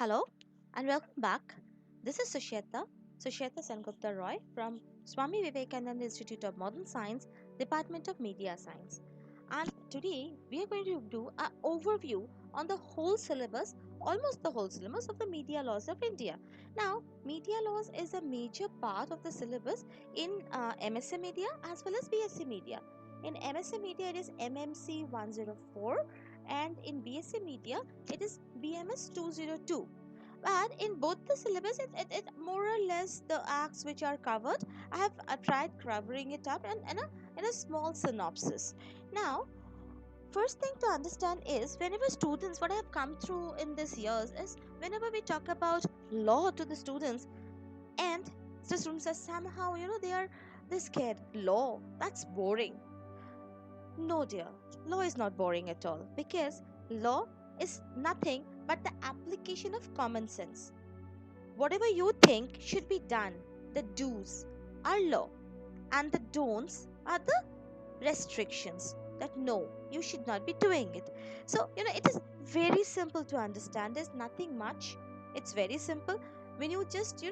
Hello and welcome back. This is Susheta Sengupta Roy from Swami Vivekananda Institute of Modern Science, Department of Media Science. And today we are going to do an overview on the whole syllabus, almost the whole syllabus of the media laws of India. Now, media laws is a major part of the syllabus in MSc Media as well as BSc Media. In MSc Media, it is MMC 104, and in BSc Media, it is BMS 202. But in both the syllabus, it more or less the acts which are covered. I have tried covering it up in a small synopsis. Now, first thing to understand is whenever students, what I have come through in these years is whenever we talk about law to the students, and the students are somehow, they're scared. Law, that's boring. No, dear, law is not boring at all because law is nothing but the application of common sense. Whatever you think should be done, the do's are law, and the don'ts are the restrictions that no, you should not be doing it. So, it is very simple to understand. There's nothing much. It's very simple. When you just,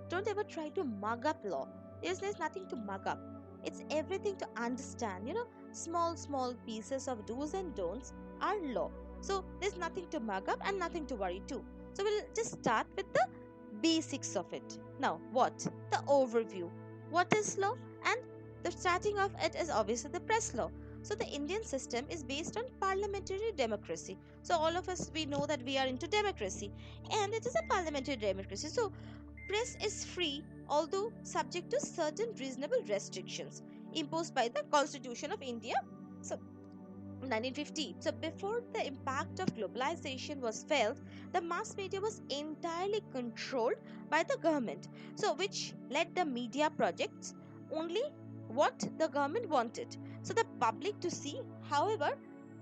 don't ever try to mug up law. There's nothing to mug up. It's everything to understand. Small pieces of do's and don'ts are law. So there's nothing to mug up and nothing to worry too. So we'll just start with the basics of it. Now, what? The overview. What is law? And the starting of it is obviously the press law. So the Indian system is based on parliamentary democracy. So all of us, we know that we are into democracy, and it is a parliamentary democracy. So press is free, although subject to certain reasonable restrictions imposed by the Constitution of India. So 1950. So before the impact of globalization was felt, the mass media was entirely controlled by the government. So which led the media projects only what the government wanted. So the public to see. However,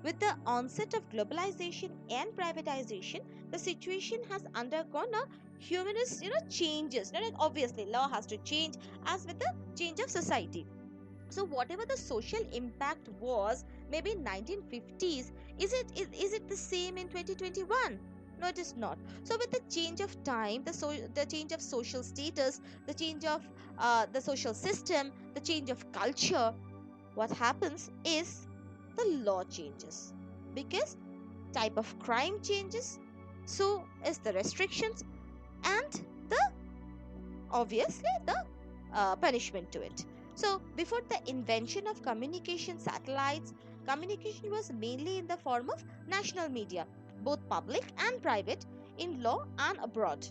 with the onset of globalization and privatization, the situation has undergone a humanist, changes. Like obviously, law has to change as with the change of society. So whatever the social impact was, maybe in 1950s, is it the same in 2021? No, it is not. So with the change of time, the change of social status, the change of the social system, the change of culture, what happens is the law changes because type of crime changes, so is the restrictions, and the obviously the punishment to it. So before the invention of communication satellites, communication was mainly in the form of national media, both public and private, in law and abroad.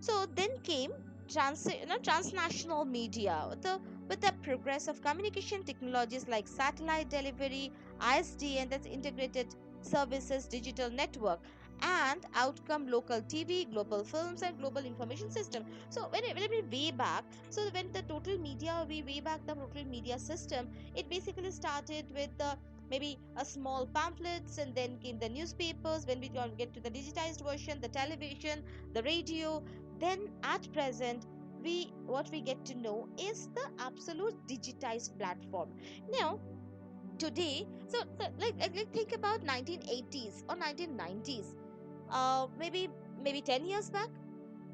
So then came transnational media with the progress of communication technologies like satellite delivery, ISDN, that's integrated services, digital network, and outcome local TV, global films, and global information system. So when we way back, so when the total media, we way back the total media system, it basically started with the maybe a small pamphlets, and then came the newspapers. When we get to the digitized version, the television, the radio, then at present what we get to know is the absolute digitized platform. Now today, like think about 1980s or 1990s, maybe 10 years back.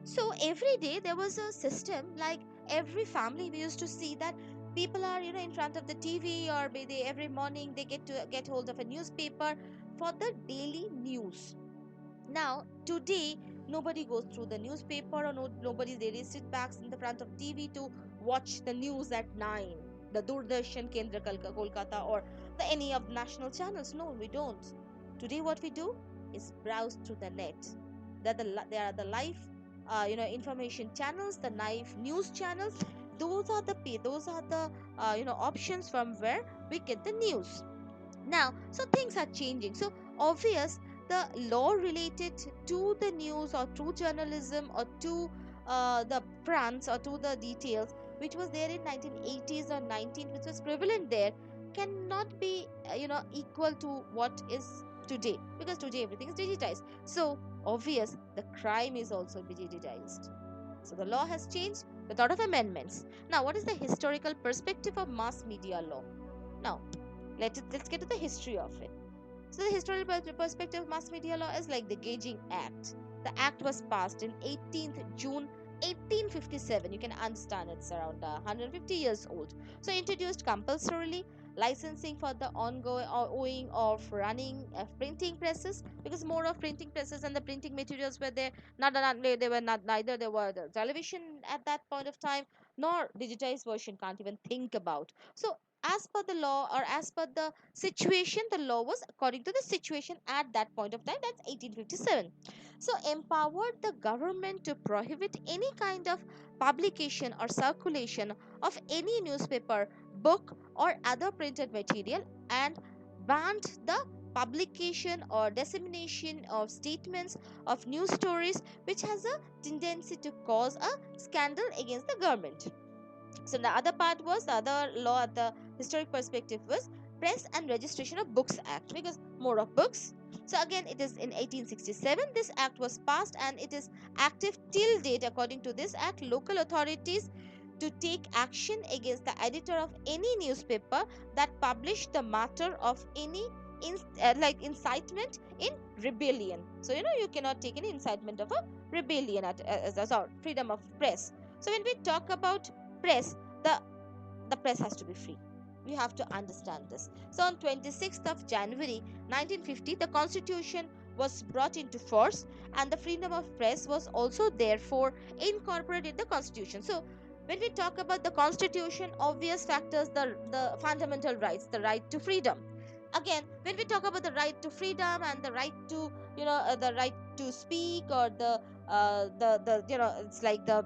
So every day there was a system, like every family we used to see that people are in front of the TV, or maybe every morning they get hold of a newspaper for the daily news. Now today nobody goes through the newspaper, or nobody really sit back in the front of TV to watch the news at 9, the Doordarshan Kendra Kolkata, or any of the national channels. No, we don't. Today what we do is browse through the net. There are the live information channels, the live news channels. Those are the options from where we get the news. Now so things are changing. So obvious, the law related to the news or to journalism or to the fronts or to the details which was there in 1980s or 19, which was prevalent there, cannot be equal to what is today, because today everything is digitized. So obvious, the crime is also digitized. So the law has changed with a lot of amendments. Now what is the historical perspective of mass media law? Now let's get to the history of it. So the historical perspective of mass media law is like the Gauging Act. The act was passed in 18th June 1857. You can understand it's around 150 years old. So introduced compulsorily licensing for the ongoing of running printing presses, because more of printing presses and the printing materials were there. They were not, neither there were the television at that point of time, nor digitized version can't even think about. So as per the law, or as per the situation, the law was according to the situation at that point of time, that's 1857. So empowered the government to prohibit any kind of publication or circulation of any newspaper, book, or other printed material, and banned the publication or dissemination of statements of news stories which has a tendency to cause a scandal against the government. So the other part was, the other law at the historic perspective was Press and Registration of Books Act, because more of books. So again, it is in 1867 this act was passed, and it is active till date. According to this act, local authorities to take action against the editor of any newspaper that published the matter of any like incitement in rebellion. So you cannot take any incitement of a rebellion as our freedom of press. So when we talk about press, the press has to be free. We have to understand this. So on 26th of January 1950, the constitution was brought into force, and the freedom of press was also therefore incorporated in the constitution. So when we talk about the constitution, obvious factors, the fundamental rights, the right to freedom. Again, when we talk about the right to freedom and the right to the right to speak, or the it's like the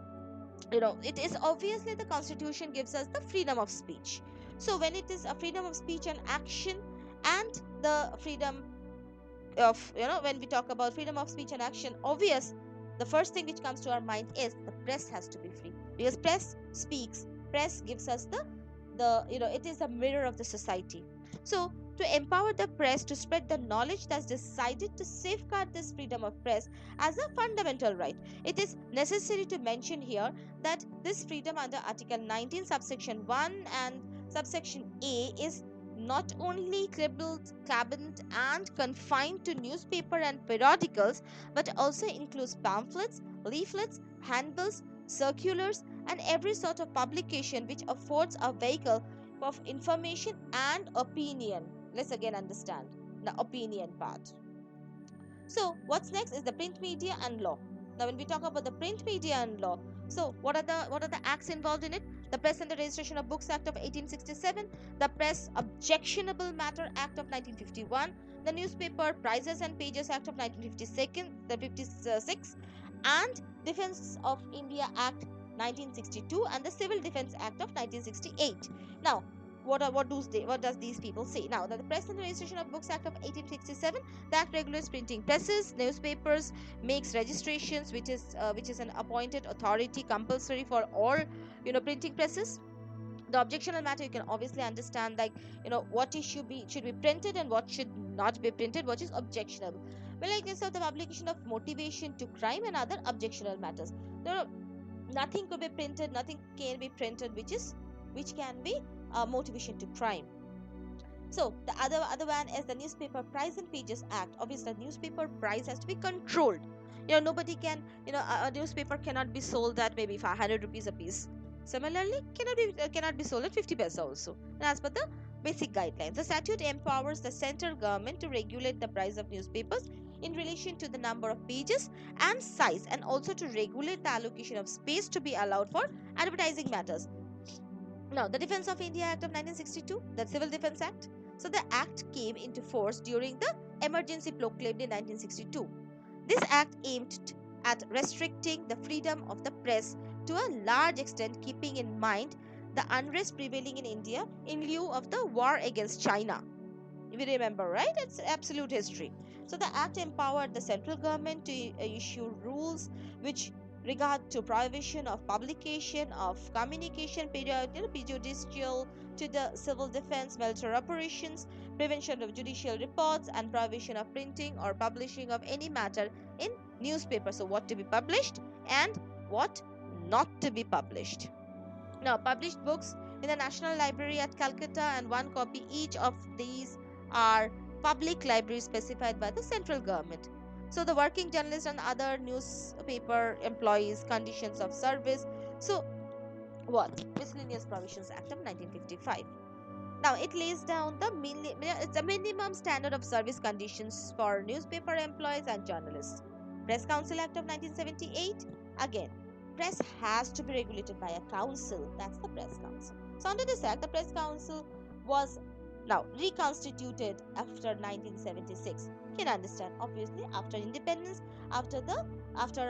it is obviously the constitution gives us the freedom of speech. So when it is a freedom of speech and action, and the freedom of when we talk about freedom of speech and action, obvious, the first thing which comes to our mind is the press has to be free, because press speaks, press gives us the it is a mirror of the society. So to empower the press to spread the knowledge, that's decided to safeguard this freedom of press as a fundamental right. It is necessary to mention here that this freedom under Article 19 subsection 1 and subsection A is not only cabined and confined to newspaper and periodicals, but also includes pamphlets, leaflets, handbills, circulars, and every sort of publication which affords a vehicle of information and opinion. Let's again understand the opinion part. So what's next is the print media and law. Now when we talk about the print media and law, so what are the acts involved in it? The Press and the Registration of Books Act of 1867, the Press Objectionable Matter Act of 1951, the Newspaper Prices and Pages Act of 1956, and Defence of India Act 1962, and the Civil Defence Act of 1968. Now what does these people say? Now, the Press and the Registration of Books Act of 1867, the act regulates printing presses, newspapers, makes registrations, which is an appointed authority compulsory for all printing presses. The objectionable matter, you can obviously understand, like what should be printed and what should not be printed, what is objectionable. Well, like this, of the publication of motivation to crime and other objectionable matters. Nothing could be printed, nothing can be printed which can be motivation to crime. So the other one is the Newspaper Price and Pages Act. Obviously, the newspaper price has to be controlled. Nobody can, a newspaper cannot be sold at maybe 500 rupees a piece. Similarly, cannot be sold at 50 paisa also. And as per the basic guidelines, the statute empowers the central government to regulate the price of newspapers in relation to the number of pages and size, and also to regulate the allocation of space to be allowed for advertising matters. Now, the Defence of India Act of 1962, the Civil Defence Act. So the act came into force during the emergency proclaimed in 1962. This act aimed at restricting the freedom of the press to a large extent, keeping in mind the unrest prevailing in India in lieu of the war against China. We remember, right? It's absolute history. So the act empowered the central government to issue rules which regard to prohibition of publication of communication prejudicial to the civil defense, military operations, prevention of judicial reports, and prohibition of printing or publishing of any matter in newspapers. So what to be published and what not to be published. Now, published books in the National Library at Calcutta, and one copy each of these are public libraries specified by the central government. So the working journalists and other newspaper employees, conditions of service. So what? Miscellaneous Provisions Act of 1955. Now it lays down the it's a minimum standard of service conditions for newspaper employees and journalists. Press Council Act of 1978. Again, press has to be regulated by a council. That's the Press Council. So under this act, the Press Council was now reconstituted after 1976. You can understand, obviously, after independence, after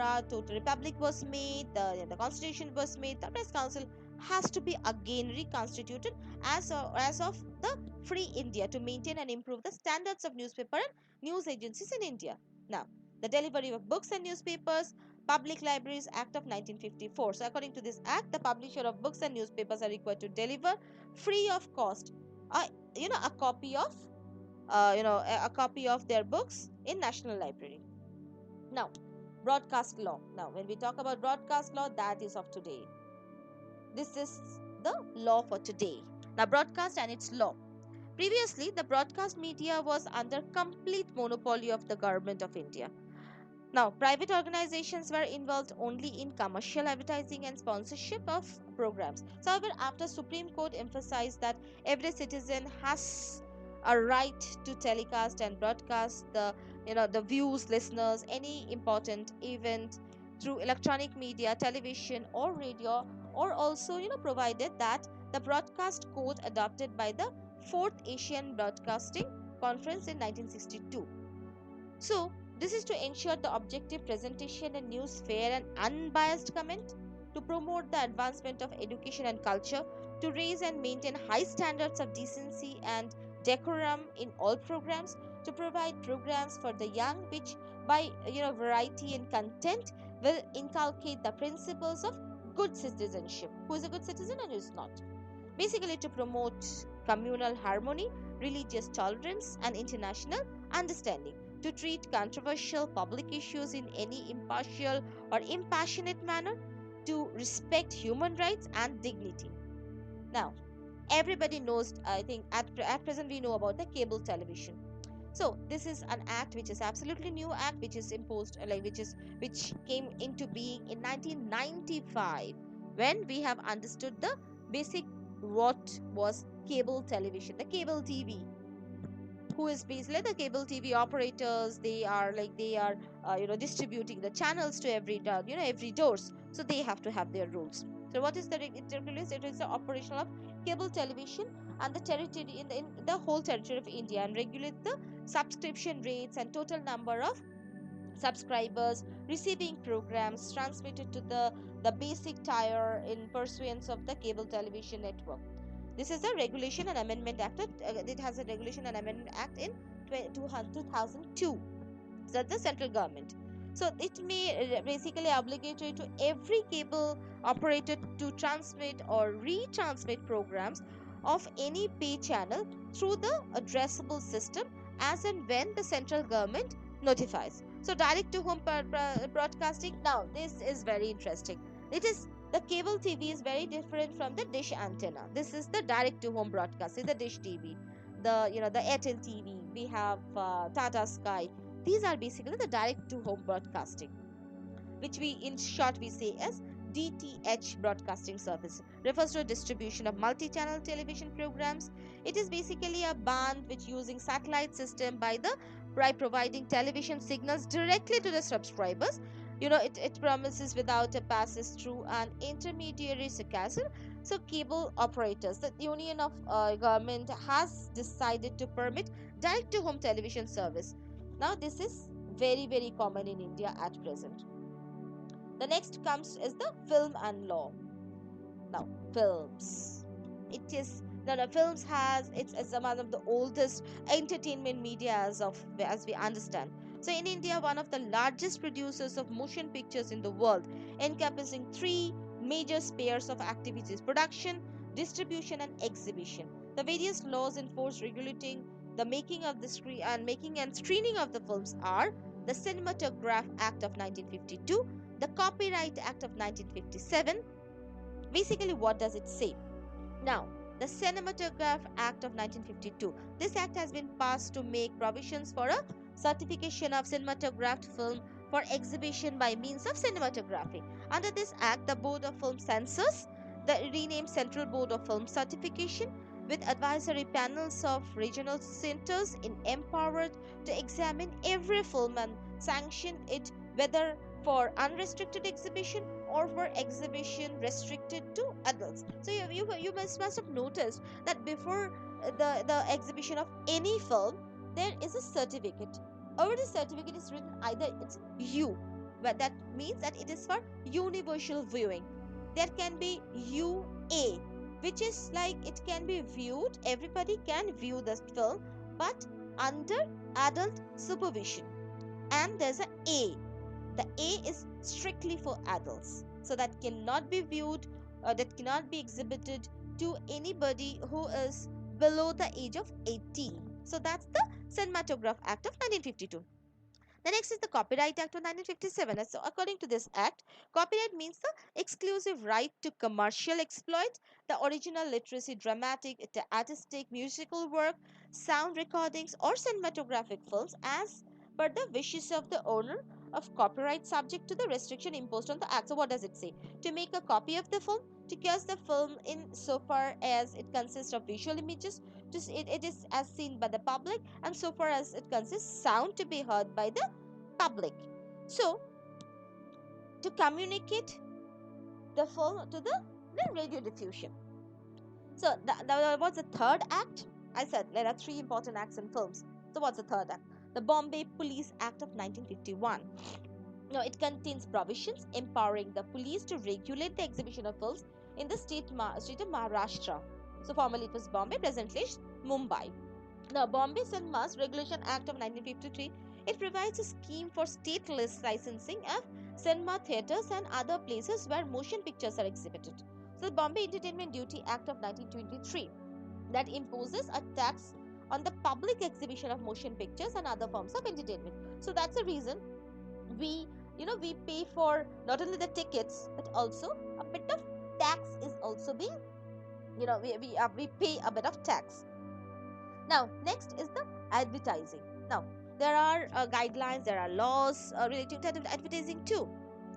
our total republic was made, the constitution was made, the Press Council has to be again reconstituted as of the free India to maintain and improve the standards of newspaper and news agencies in India. Now, the delivery of books and newspapers, Public Libraries Act of 1954. So, according to this act, the publisher of books and newspapers are required to deliver free of cost, a copy of, a copy of their books in National Library. Now, broadcast law. Now, when we talk about broadcast law, that is of today. This is the law for today. Now, broadcast and its law. Previously, the broadcast media was under complete monopoly of the government of India. Now, private organizations were involved only in commercial advertising and sponsorship of programs. So, however, after Supreme Court emphasized that every citizen has a right to telecast and broadcast the views, listeners, any important event through electronic media, television, or radio, or also provided that the broadcast code adopted by the Fourth Asian Broadcasting Conference in 1962. So, this is to ensure the objective presentation and news, fair and unbiased comment, to promote the advancement of education and culture, to raise and maintain high standards of decency and decorum in all programs, to provide programs for the young which by variety and content will inculcate the principles of good citizenship. Who is a good citizen and who is not? Basically, to promote communal harmony, religious tolerance, and international understanding, to treat controversial public issues in any impartial or impassionate manner, to respect human rights and dignity. Now, everybody knows, I think at present we know about the cable television. So this is an act which is absolutely new act, which is imposed which came into being in 1995, when we have understood the basic what was cable television, the cable TV. Who is basically the cable TV operators? They are distributing the channels to every doors. So they have to have their rules. So what is it is the operation of cable television and the territory in the whole territory of India, and regulate the subscription rates and total number of subscribers receiving programs transmitted to the basic tier in pursuance of the cable television network. This is the Regulation and Amendment Act. It has a Regulation and Amendment Act in 2002. So the central government. So it may basically obligatory to every cable operator to transmit or retransmit programs of any pay channel through the addressable system as and when the central government notifies. So direct to home broadcasting. Now this is very interesting. The cable TV is very different from the dish antenna. This is the direct to home broadcasting, the dish TV, the Airtel TV. We have Tata Sky. These are basically the direct to home broadcasting, which we in short we say as DTH broadcasting service. Refers to a distribution of multi-channel television programs. It is basically a band which using satellite system by providing television signals directly to the subscribers. It promises without a passes through an intermediary circuit. So cable operators, the union of government has decided to permit direct to home television service. Now this is very very common in India at present. The next comes is the film and law. Now films, films it's one of the oldest entertainment media as we understand. So in India, one of the largest producers of motion pictures in the world, encompassing three major spheres of activities: production, distribution and exhibition. The various laws in force regulating the making of the screen and making and screening of the films are the Cinematograph Act of 1952, the Copyright Act of 1957. Basically, what does it say? Now, the Cinematograph Act of 1952. This act has been passed to make provisions for a certification of cinematographed film for exhibition by means of cinematography. Under this act, the Board of Film Censors, the renamed Central Board of Film Certification, with advisory panels of regional centers, empowered to examine every film and sanction it, whether for unrestricted exhibition or for exhibition restricted to adults. So you must have noticed that before the exhibition of any film, there is a certificate. Over the certificate is written either it's U, but that means that it is for universal viewing. There can be UA, which is like it can be viewed, everybody can view the film, but under adult supervision. And there's a A. The A is strictly for adults, so that cannot be viewed, that cannot be exhibited to anybody who is below the age of 18. So that's the Cinematograph Act of 1952. The next is the Copyright Act of 1957. So, according to this act, copyright means the exclusive right to commercial exploit the original literacy, dramatic, artistic, musical work, sound recordings, or cinematographic films as per the wishes of the owner of copyright, subject to the restriction imposed on the act. So, what does it say? To make a copy of the film, to cast the film in so far as it consists of visual images, it is as seen by the public, and so far as it consists sound to be heard by the public. So, to communicate the film to the radio diffusion. So, what's the third act? I said there are three important acts in films. So, what's the third act? The Bombay Police Act of 1951. Now, it contains provisions empowering the police to regulate the exhibition of films in the state of Maharashtra. So, formerly it was Bombay, presently it's Mumbai. Now, Bombay Cinemas Regulation Act of 1953, it provides a scheme for stateless licensing of cinema theatres and other places where motion pictures are exhibited. So, the Bombay Entertainment Duty Act of 1923, that imposes a tax on the public exhibition of motion pictures and other forms of entertainment. So, that's the reason we pay for not only the tickets, but also a bit of tax is also being, we pay a bit of tax. Now, next is the advertising. Now, there are guidelines, there are laws relating to advertising too.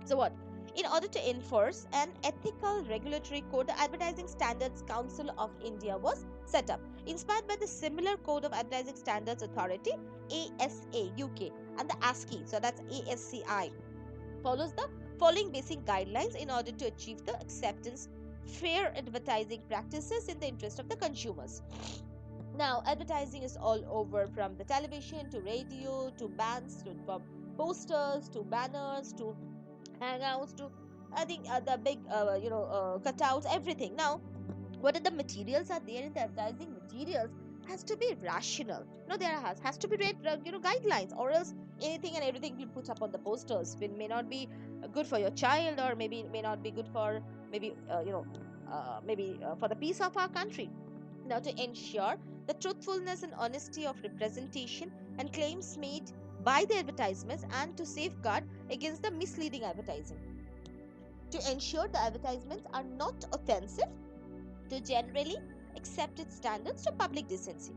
So, what? In order to enforce an ethical regulatory code, the Advertising Standards Council of India was set up, inspired by the similar Code of Advertising Standards Authority, ASA, UK, and the ASCII, so that's ASCI, follows the following basic guidelines in order to achieve the acceptance fair advertising practices in the interest of the consumers. Now, advertising is all over, from the television to radio to bands to posters to banners to hangouts to, I think, the big cutouts, everything. Now, what are the materials are there in the advertising materials has to be rational. There has to be guidelines, or else anything and everything you put up on the posters may not be good for your child, or maybe it may not be good for for the peace of our country. Now, to ensure the truthfulness and honesty of representation and claims made by the advertisements, and to safeguard against the misleading advertising, to ensure the advertisements are not offensive to generally accepted standards to public decency.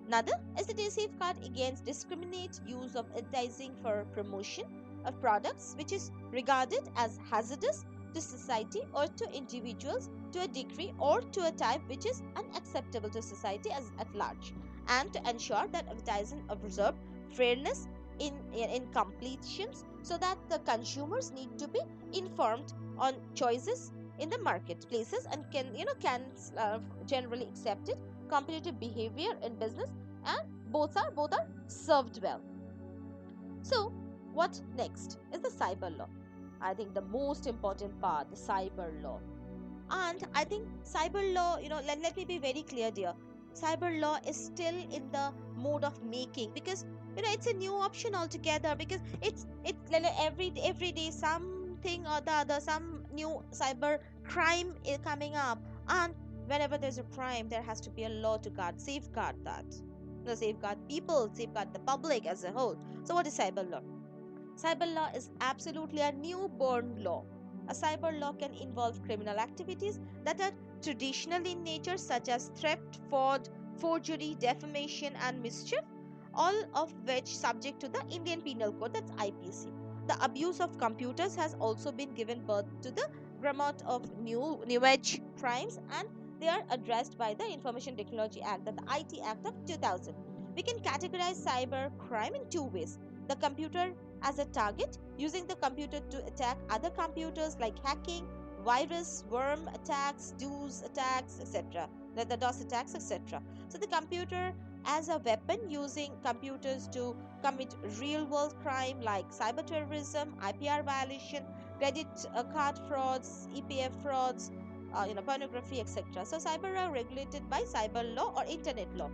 Another is the safeguard against discriminate use of advertising for promotion of products which is regarded as hazardous to society or to individuals to a degree or to a type which is unacceptable to society as at large, and to ensure that advertising observe fairness in completions, so that the consumers need to be informed on choices in the marketplaces and can generally accepted competitive behavior in business, and both are served well. So, what next is the cyber law? I think the most important part, the cyber law. And I think cyber law, let me be very clear dear. Cyber law is still in the mode of making, because it's a new option altogether, because it's every day something or the other, some new cyber crime is coming up, and whenever there's a crime, there has to be a law to safeguard that. Safeguard people, safeguard the public as a whole. So, what is cyber law? Cyber law is absolutely a newborn law. A cyber law can involve criminal activities that are traditional in nature, such as theft, fraud, forgery, defamation, and mischief, all of which subject to the Indian Penal Code, that's IPC. The abuse of computers has also been given birth to the gamut of new age crimes, and they are addressed by the Information Technology Act, that the IT Act of 2000. We can categorize cyber crime in two ways: the computer as a target, using the computer to attack other computers like hacking, virus, worm attacks, DOS attacks, etc. The DOS attacks, etc. So the computer as a weapon, using computers to commit real world crime like cyber terrorism, IPR violation, credit card frauds, EPF frauds, pornography, etc. So cyber are regulated by cyber law or internet law.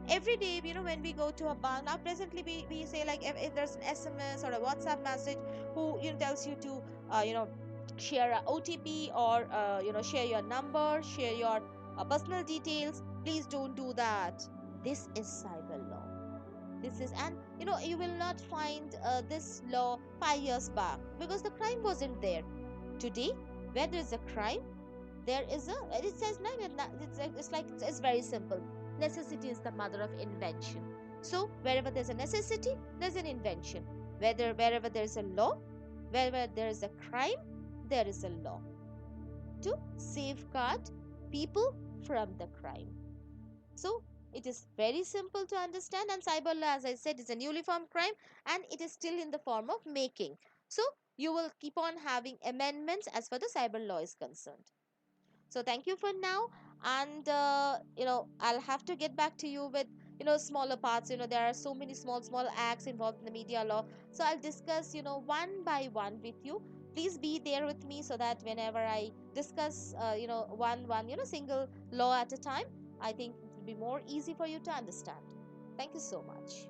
Every day, when we go to a bank now, presently we say, like, if there's an SMS or a WhatsApp message who tells you to share a OTP, or share your number, share your personal details, please don't do that. This is cyber law. This is, and you will not find this law 5 years back, because the crime wasn't there. Today, where there is a crime, there is a, it says no, it's very simple: necessity is the mother of invention. So wherever there's a necessity, there's an invention. Wherever there's a law, wherever there is a crime, there is a law to safeguard people from the crime. So it is very simple to understand, and cyber law, as I said, is a newly formed crime, and it is still in the form of making. So you will keep on having amendments as far the cyber law is concerned. So thank you for now, and I'll have to get back to you with smaller parts. There are so many small acts involved in the media law, so I'll discuss one by one with you. Please be there with me, so that whenever I discuss one single law at a time, I think it will be more easy for you to understand. Thank you so much.